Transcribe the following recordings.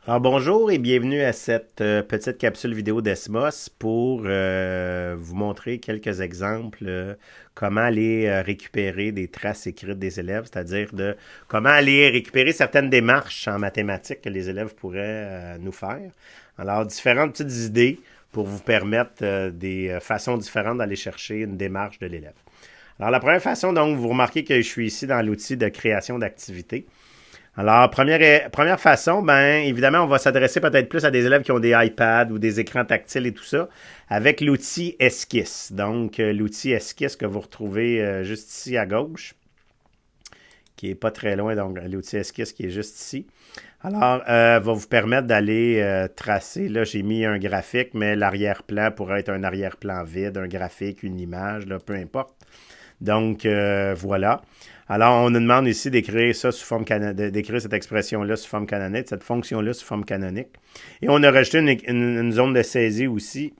Alors bonjour et bienvenue à cette petite capsule vidéo d'Esmos pour vous montrer quelques exemples comment aller récupérer des traces écrites des élèves, c'est-à-dire de comment aller récupérer certaines démarches en mathématiques que les élèves pourraient nous faire. Alors différentes petites idées pour vous permettre des façons différentes d'aller chercher une démarche de l'élève. Alors la première façon, donc, vous remarquez que je suis ici dans l'outil de création d'activités. Alors, première façon, ben évidemment, on va s'adresser peut-être plus à des élèves qui ont des iPads ou des écrans tactiles et tout ça, avec l'outil Esquisse. Donc, l'outil Esquisse que vous retrouvez juste ici à gauche, qui est pas très loin, donc l'outil Esquisse qui est juste ici. Alors, va vous permettre d'aller tracer. Là, j'ai mis un graphique, mais l'arrière-plan pourrait être un arrière-plan vide, un graphique, une image, là, peu importe. Donc, voilà. Alors, on nous demande ici d'écrire ça sous forme d'écrire cette expression-là sous forme canonique, cette fonction-là sous forme canonique. Et on a rajouté une zone de saisie aussi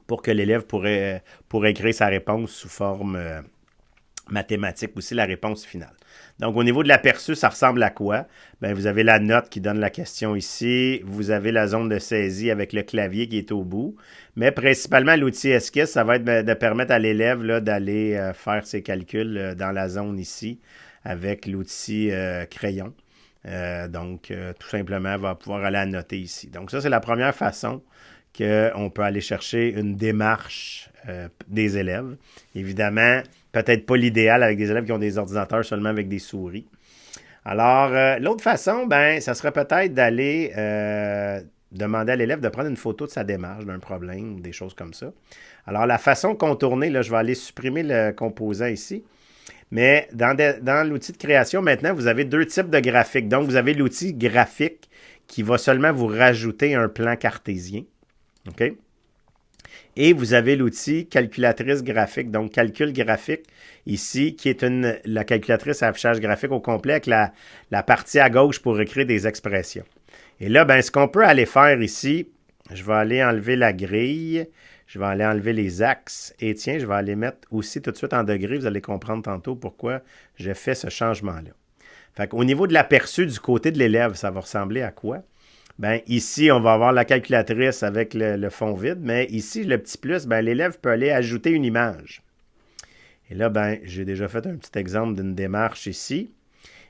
pour que l'élève pourrait écrire sa réponse sous forme mathématique aussi, la réponse finale. Donc, au niveau de l'aperçu, ça ressemble à quoi? Bien, vous avez la note qui donne la question ici. Vous avez la zone de saisie avec le clavier qui est au bout. Mais principalement, l'outil esquisse, ça va être de permettre à l'élève d'aller faire ses calculs dans la zone ici avec l'outil crayon. Tout simplement, va pouvoir aller annoter ici. Donc, ça, c'est la première façon qu'on peut aller chercher une démarche des élèves. Évidemment, peut-être pas l'idéal avec des élèves qui ont des ordinateurs seulement avec des souris. Alors, l'autre façon, ben, ça serait peut-être d'aller demander à l'élève de prendre une photo de sa démarche, d'un problème, des choses comme ça. Alors, la façon contournée, là, je vais aller supprimer le composant ici. Mais dans l'outil de création, maintenant, vous avez deux types de graphiques. Donc, vous avez l'outil graphique qui va seulement vous rajouter un plan cartésien. OK? Et vous avez l'outil calculatrice graphique, donc calcul graphique ici, qui est la calculatrice à affichage graphique au complet avec la partie à gauche pour écrire des expressions. Et là, ben, ce qu'on peut aller faire ici, je vais aller enlever la grille, je vais aller enlever les axes, et tiens, je vais aller mettre aussi tout de suite en degrés, vous allez comprendre tantôt pourquoi je fais ce changement-là. Fait qu'au niveau de l'aperçu du côté de l'élève, ça va ressembler à quoi? Ben, ici, on va avoir la calculatrice avec le fond vide, mais ici, le petit plus, ben, l'élève peut aller ajouter une image. Et là, ben, j'ai déjà fait un petit exemple d'une démarche ici.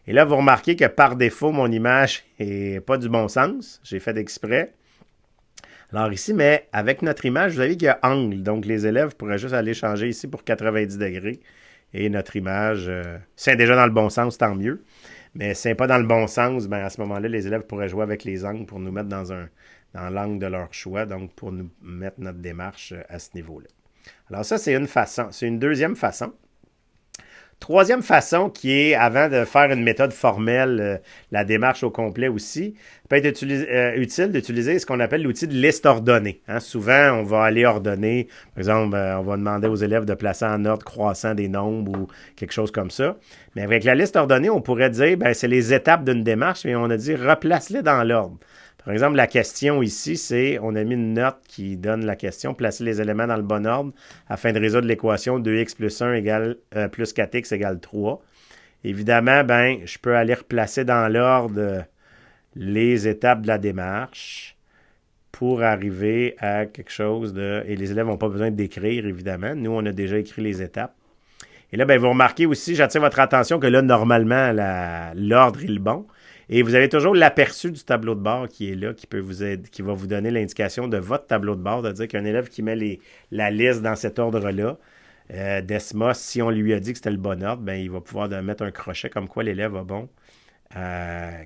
Et là, vous remarquez que par défaut, mon image n'est pas du bon sens. J'ai fait exprès. Alors ici, mais avec notre image, vous savez qu'il y a angle. Donc, les élèves pourraient juste aller changer ici pour 90 degrés. Et notre image, si elle est déjà dans le bon sens, tant mieux. Mais si elle n'est pas dans le bon sens, ben à ce moment-là, les élèves pourraient jouer avec les angles pour nous mettre dans l'angle de leur choix, donc pour nous mettre notre démarche à ce niveau-là. Alors ça, c'est une façon. C'est une deuxième façon. Troisième façon qui est, avant de faire une méthode formelle, la démarche au complet aussi, peut être utile d'utiliser ce qu'on appelle l'outil de liste ordonnée. Hein. Souvent, on va aller ordonner, par exemple, on va demander aux élèves de placer en ordre croissant des nombres ou quelque chose comme ça. Mais avec la liste ordonnée, on pourrait dire, ben, c'est les étapes d'une démarche, mais on a dit replace-les dans l'ordre. Par exemple, la question ici, c'est, on a mis une note qui donne la question, placer les éléments dans le bon ordre afin de résoudre l'équation 2x plus 1 égale, plus 4x égale 3. Évidemment, ben, je peux aller replacer dans l'ordre les étapes de la démarche pour arriver à quelque chose de... Et les élèves n'ont pas besoin d'écrire, évidemment. Nous, on a déjà écrit les étapes. Et là, ben, vous remarquez aussi, j'attire votre attention que là, normalement, l'ordre est le bon. Et vous avez toujours l'aperçu du tableau de bord qui est là, qui peut vous aider, qui va vous donner l'indication de votre tableau de bord, de dire qu'un élève qui met la liste dans cet ordre-là, Desmos, si on lui a dit que c'était le bon ordre, ben, il va pouvoir mettre un crochet comme quoi l'élève a bon, que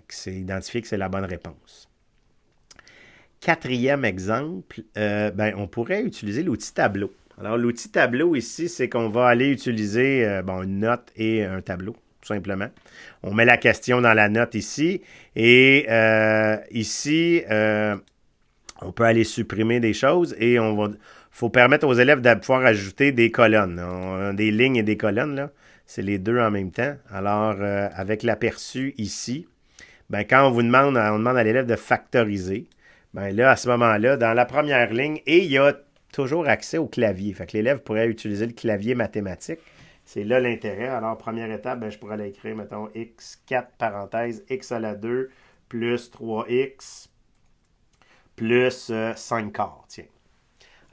c'est identifié que c'est la bonne réponse. Quatrième exemple, ben, on pourrait utiliser l'outil tableau. Alors, l'outil tableau ici, c'est qu'on va aller utiliser bon, une note et un tableau, tout simplement. On met la question dans la note ici. Et ici, on peut aller supprimer des choses et on va. Faut permettre aux élèves de pouvoir ajouter des colonnes. On a des lignes et des colonnes, là. C'est les deux en même temps. Alors, avec l'aperçu ici, ben, quand on demande à l'élève de factoriser, ben là, à ce moment-là, dans la première ligne, et il y a toujours accès au clavier. Fait que l'élève pourrait utiliser le clavier mathématique. C'est là l'intérêt. Alors, première étape, ben, je pourrais l'écrire, mettons, x4 parenthèse x à la 2 plus 3x plus 5 quarts, tiens.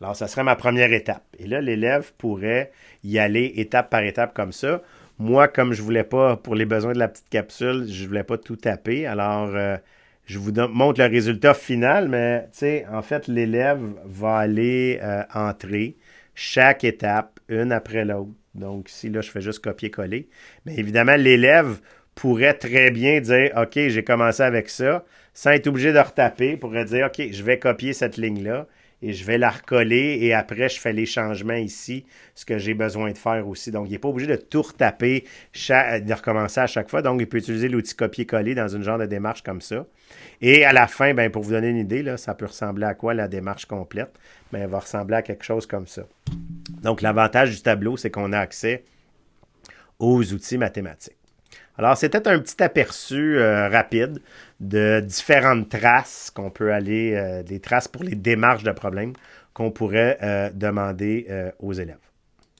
Alors, ça serait ma première étape. Et là, l'élève pourrait y aller étape par étape comme ça. Moi, comme je voulais pas, pour les besoins de la petite capsule, je voulais pas tout taper. Alors, je vous montre le résultat final, mais tu sais, en fait, l'élève va aller entrer chaque étape, une après l'autre. Donc, ici, là, je fais juste copier-coller. Mais évidemment, l'élève pourrait très bien dire, OK, j'ai commencé avec ça, sans être obligé de retaper, pourrait dire, OK, je vais copier cette ligne-là et je vais la recoller et après, je fais les changements ici, ce que j'ai besoin de faire aussi. Donc, il n'est pas obligé de tout retaper, de recommencer à chaque fois. Donc, il peut utiliser l'outil copier-coller dans une genre de démarche comme ça. Et à la fin, ben, pour vous donner une idée, là, ça peut ressembler à quoi la démarche complète? Ben, elle va ressembler à quelque chose comme ça. Donc, l'avantage du tableau, c'est qu'on a accès aux outils mathématiques. Alors, c'était un petit aperçu rapide de différentes traces qu'on peut aller, des traces pour les démarches de problèmes qu'on pourrait demander aux élèves.